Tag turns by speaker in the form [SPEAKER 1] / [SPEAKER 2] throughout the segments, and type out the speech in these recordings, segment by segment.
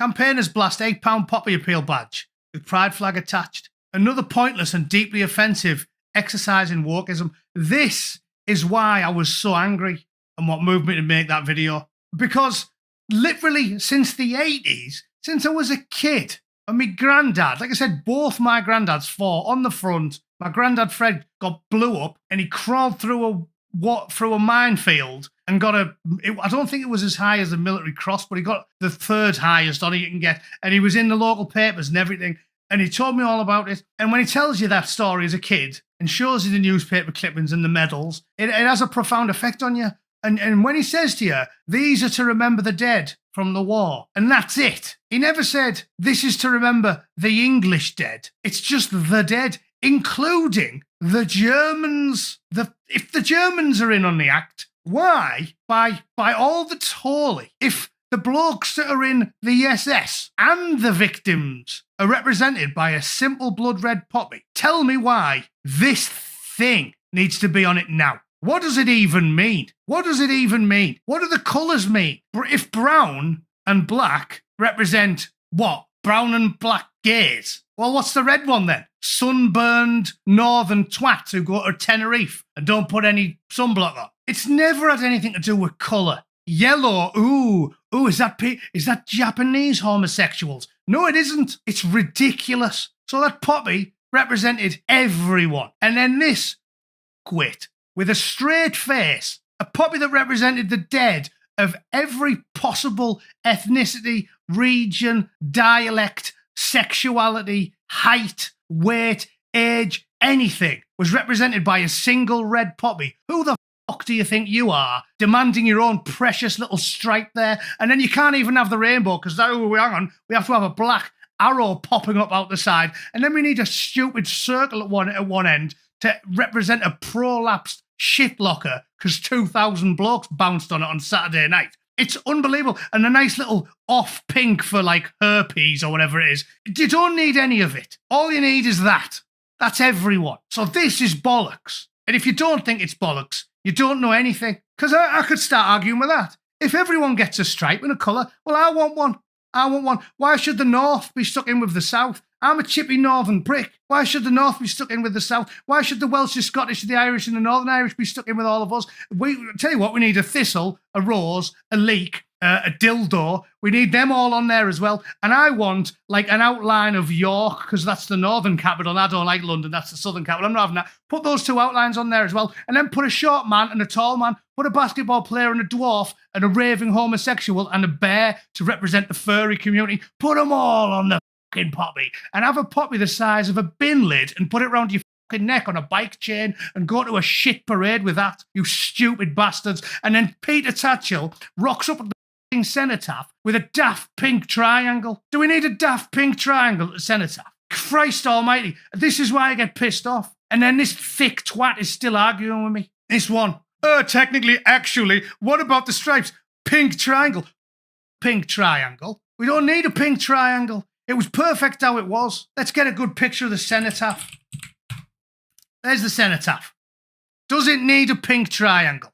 [SPEAKER 1] Campaigners blast £8 poppy appeal badge with pride flag attached. Another pointless and deeply offensive exercise in wokeism. This is why I was so angry and what moved me to make that video. Because literally since the 80s, since I was a kid, and my granddad, like I said, both my granddads fought on the front. My granddad Fred got blew up and he crawled through a minefield and got I don't think it was as high as the military cross, but he got the third highest on it you can get. And he was in the local papers and everything. And he told me all about it. And when he tells you that story as a kid and shows you the newspaper clippings and the medals, it has a profound effect on you. And when he says to you, these are to remember the dead from the war, and that's it. He never said, this is to remember the English dead. It's just the dead, including the Germans. If the Germans are in on the act, why, by all that's holy, if the blokes that are in the SS and the victims are represented by a simple blood red poppy, tell me why this thing needs to be on it now. What does it even mean? What does it even mean? What do the colours mean? If brown and black represent what? Brown and black gays. Well, what's the red one then? Sunburned northern twats who go to Tenerife and don't put any sunblock on. It's never had anything to do with colour. Yellow, ooh, is that Japanese homosexuals? No, it isn't. It's ridiculous. So that poppy represented everyone. And then this quit. With a straight face, a poppy that represented the dead of every possible ethnicity, region, dialect, sexuality, height, weight, age, anything, was represented by a single red poppy. Who the fuck do you think you are, demanding your own precious little stripe there? And then you can't even have the rainbow because, hang on, we have to have a black arrow popping up out the side. And then we need a stupid circle at one end to represent a prolapsed shit locker because 2,000 blokes bounced on it on Saturday night. It's unbelievable. And a nice little off pink for like herpes or whatever it is. You don't need any of it. All you need is that. That's everyone. So this is bollocks. And if you don't think it's bollocks, you don't know anything. Because I could start arguing with that. If everyone gets a stripe and a colour, well, I want one. I want one. Why should the North be stuck in with the South? I'm a chippy northern prick. Why should the North be stuck in with the South? Why should the Welsh, the Scottish, the Irish and the Northern Irish be stuck in with all of us? Tell you what, we need a thistle, a rose, a leek, a dildo. We need them all on there as well. And I want like an outline of York, because that's the northern capital, and I don't like London, that's the southern capital. I'm not having that. Put those two outlines on there as well. And then put a short man and a tall man. Put a basketball player and a dwarf and a raving homosexual and a bear to represent the furry community. Put them all on the fucking poppy. And have a poppy the size of a bin lid and put it around your fucking neck on a bike chain and go to a shit parade with that, you stupid bastards. And then Peter Tatchell rocks up at the fucking cenotaph with a daft pink triangle. Do we need a daft pink triangle at the cenotaph? Christ almighty. This is why I get pissed off. And then this thick twat is still arguing with me. This one. Technically, actually, what about the stripes? Pink triangle. Pink triangle. We don't need a pink triangle. It was perfect how it was. Let's get a good picture of the cenotaph. There's the cenotaph. Does it need a pink triangle?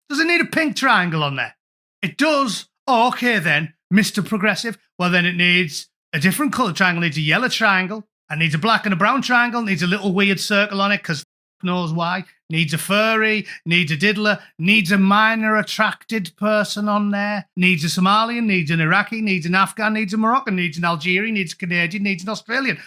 [SPEAKER 1] Does it need a pink triangle on there? It does. Oh, okay then, Mr. Progressive. Well, then it needs a different colour triangle. It needs a yellow triangle. It needs a black and a brown triangle. It needs a little weird circle on it because knows why. Needs a furry, needs a diddler, needs a minor attracted person on there, needs a Somalian, needs an Iraqi, needs an Afghan, needs a Moroccan, needs an Algerian, needs a Canadian, needs an Australian.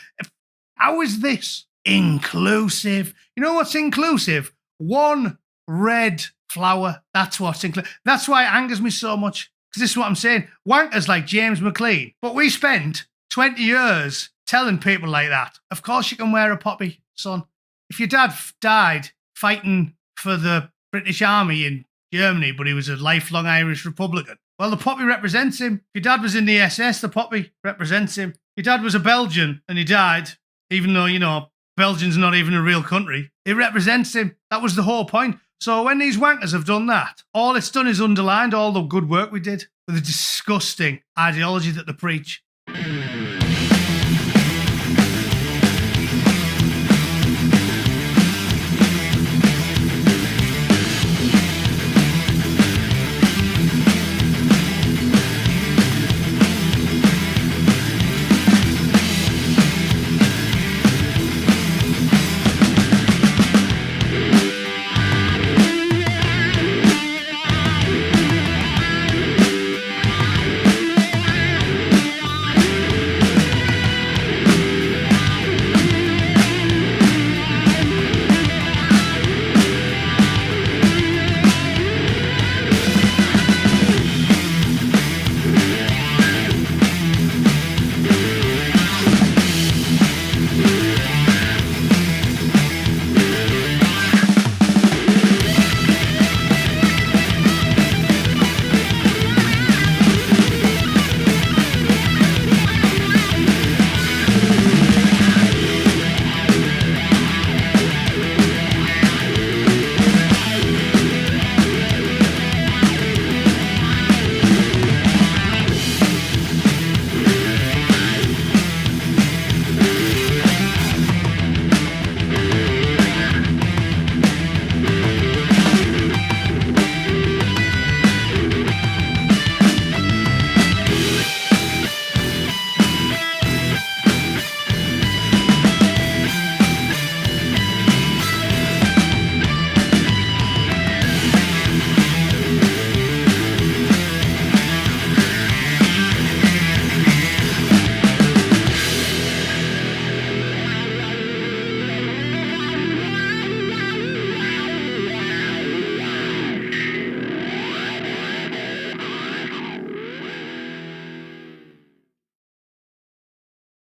[SPEAKER 1] How is this inclusive? You know what's inclusive? One red flower. That's what's inclusive. That's why it angers me so much. Because this is what I'm saying. Wankers like James McLean. But we spent 20 years telling people like that. Of course you can wear a poppy, son. If your dad died fighting for the British Army in Germany, but he was a lifelong Irish Republican, well, the poppy represents him. If your dad was in the SS, the poppy represents him. Your dad was a Belgian and he died, even though, you know, Belgium's not even a real country. It represents him. That was the whole point. So when these wankers have done that, all it's done is underlined all the good work we did with the disgusting ideology that they preach.